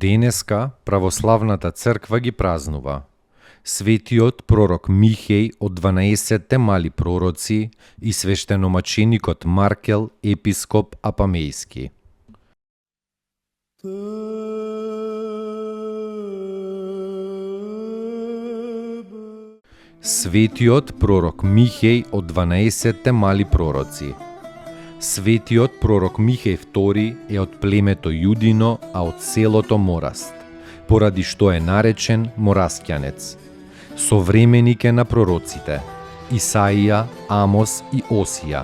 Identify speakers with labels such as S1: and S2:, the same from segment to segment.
S1: Денеска православната црква ги празнува светиот пророк Михеј од 12 мали пророци и свештеномаченикот Маркел, епископ Апамејски. Светиот пророк Михеј од 12 мали пророци. Светиот пророк Михеј II е од племето Јудино, а од селото Мораст, поради што е наречен Мораскјанец. Современик е на пророците Исаија, Амос и Осија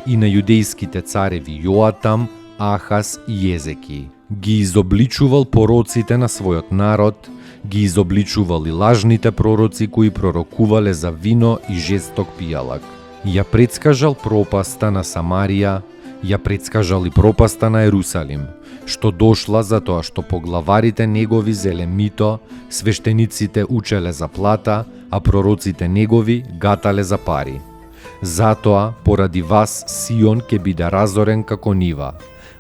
S1: и на јудејските цареви Јоатам, Ахаз и Језеки. Ги изобличувал пророците на својот народ, ги изобличувал и лажните пророци кои пророкувале за вино и жесток пијалак. Ја предскажал пропаста на Самарија, ја предскажал и пропаста на Ерусалим, што дошла затоа што поглаварите негови зеле мито, свештениците учеле за плата, а пророците негови гатале за пари. Затоа, поради вас, Сион ќе биде разорен како нива,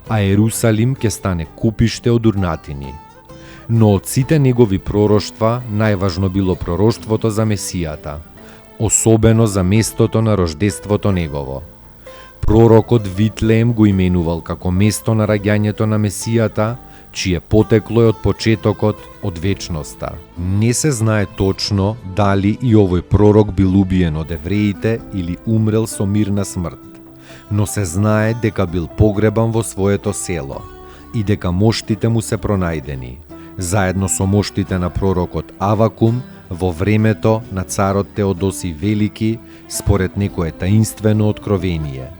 S1: а Ерусалим ќе стане купиште од урнатини. Но од сите негови пророштва, најважно било пророштвото за Месијата, особено за местото на рождеството негово. Пророкот Витлеем го именувал како место на раѓањето на Месијата, чие потекло е од почетокот, од вечноста. Не се знае точно дали и овој пророк бил убиен од евреите или умрел со мирна смрт, но се знае дека бил погребан во своето село и дека моштите му се пронајдени, заедно со моштите на пророкот Авакум во времето на царот Теодоси Велики, според некое таинствено откровение,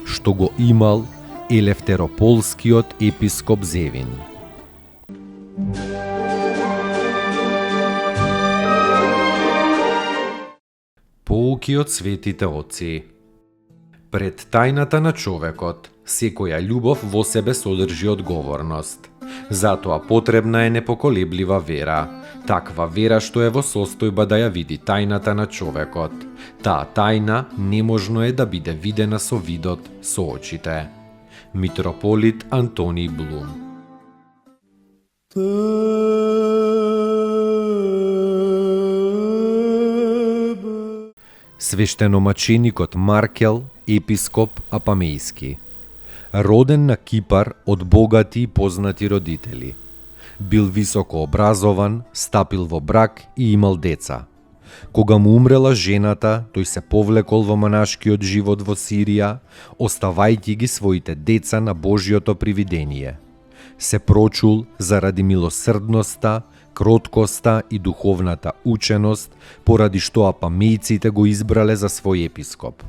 S1: што го имал Елефтерополскиот епископ Зевин. Поуки од светите отци. Пред тајната на човекот, секоја љубов во себе содржи одговорност. Затоа потребна е непоколеблива вера, таква вера што е во состојба да ја види тајната на човекот. Таа тајна неможно е да биде видена со видот, со очите. Митрополит Антониј Блум. Свештеномаченикот Маркел, епископ Апамејски. Роден на Кипар од богати и познати родители. Бил високо образован, стапил во брак и имал деца. Кога му умрела жената, тој се повлекол во монашкиот живот во Сирија, оставајќи ги своите деца на Божјото привидение. Се прочул заради милосрдноста, кроткоста и духовната ученост, поради што апамејците го избрале за свој епископ.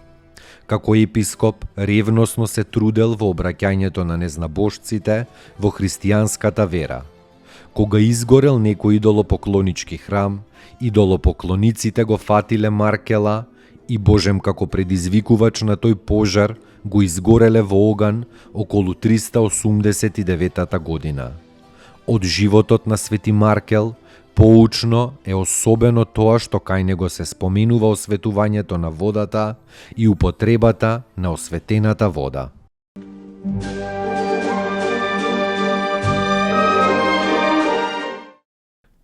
S1: Како епископ, ревносно се трудел во обраќањето на незнабожците во христијанската вера. Кога изгорел некој идолопоклонички храм, идолопоклониците го фатиле Маркела и Божем како предизвикувач на тој пожар го изгореле во оган околу 389 година. Од животот на Свети Маркел поучно е особено тоа што кај него се споменува осветувањето на водата и употребата на осветената вода.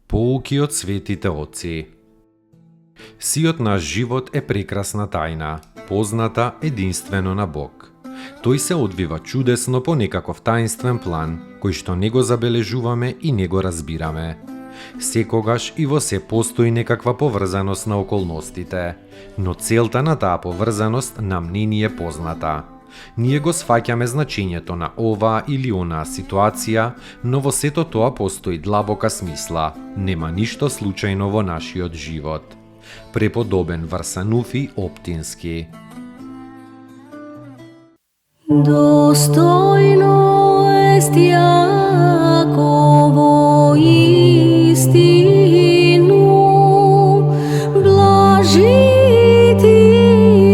S1: Поуки од светите отци. Сиот наш живот е прекрасна тајна, позната единствено на Бог. Тој се одвива чудесно по некаков таинствен план, кој што не го забележуваме и не го разбираме. Секогаш и во се постои некаква поврзаност на околностите, но целта на таа поврзаност нам не ни е позната. Ние го сфаќаме значењето на оваа или онаа ситуација, но во сето тоа постои длабока смисла. Нема ништо случајно во нашиот живот. Преподобен Варсануфи Оптински.
S2: Dostojno est Jakovo istinu, blažiti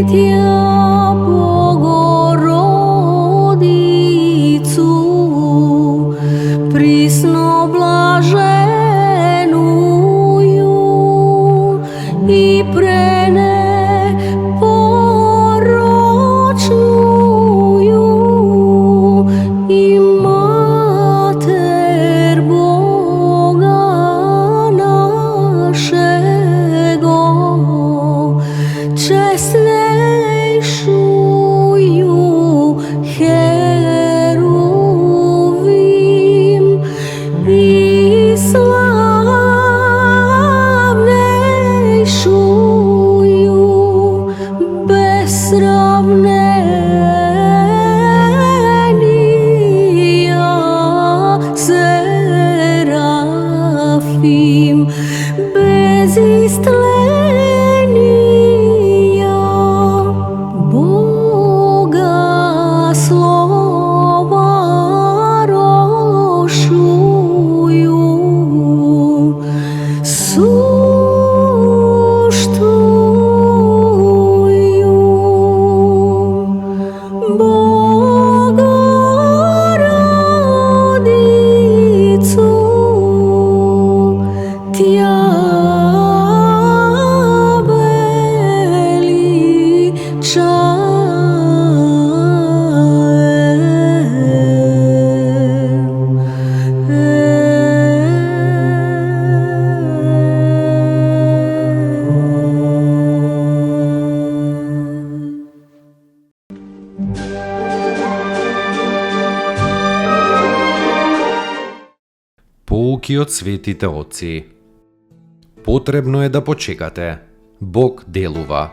S2: Tja Bogorodicu, prisno blaženuju i preneporočnuju i Mater Boga našego, česnejšuju heruvim i slavnejšuju besravnenija serafim, bez istlenija Boga slova rošuju, suštuju Bogorodicu, Tja
S1: Pouki od svetите oci. Potrebno je da počekate. Bog delува,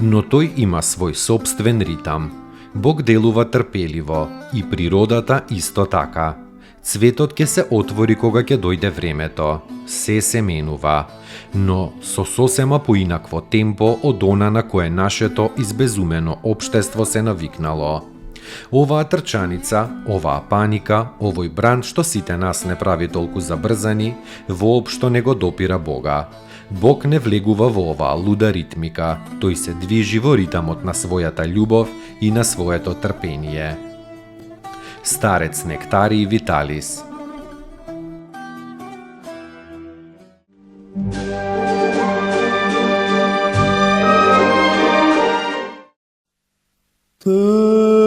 S1: но тој има свој собствен ритам. Бог делува трпеливо и природата исто така. Цветот ќе се отвори кога ќе дојде времето. Се менува, но со сосема поинакво темпо од она на кое нашето избезумено општество се навикнало. Оваа трчаница, оваа паника, овој бран што сите нас не прави толку забрзани, воопшто не го допира Бога. Бог не влегува во оваа луда ритмика, тој се движи во ритамот на својата љубов и на своето трпение. Старец Нектарий Виталис.
S2: Tebe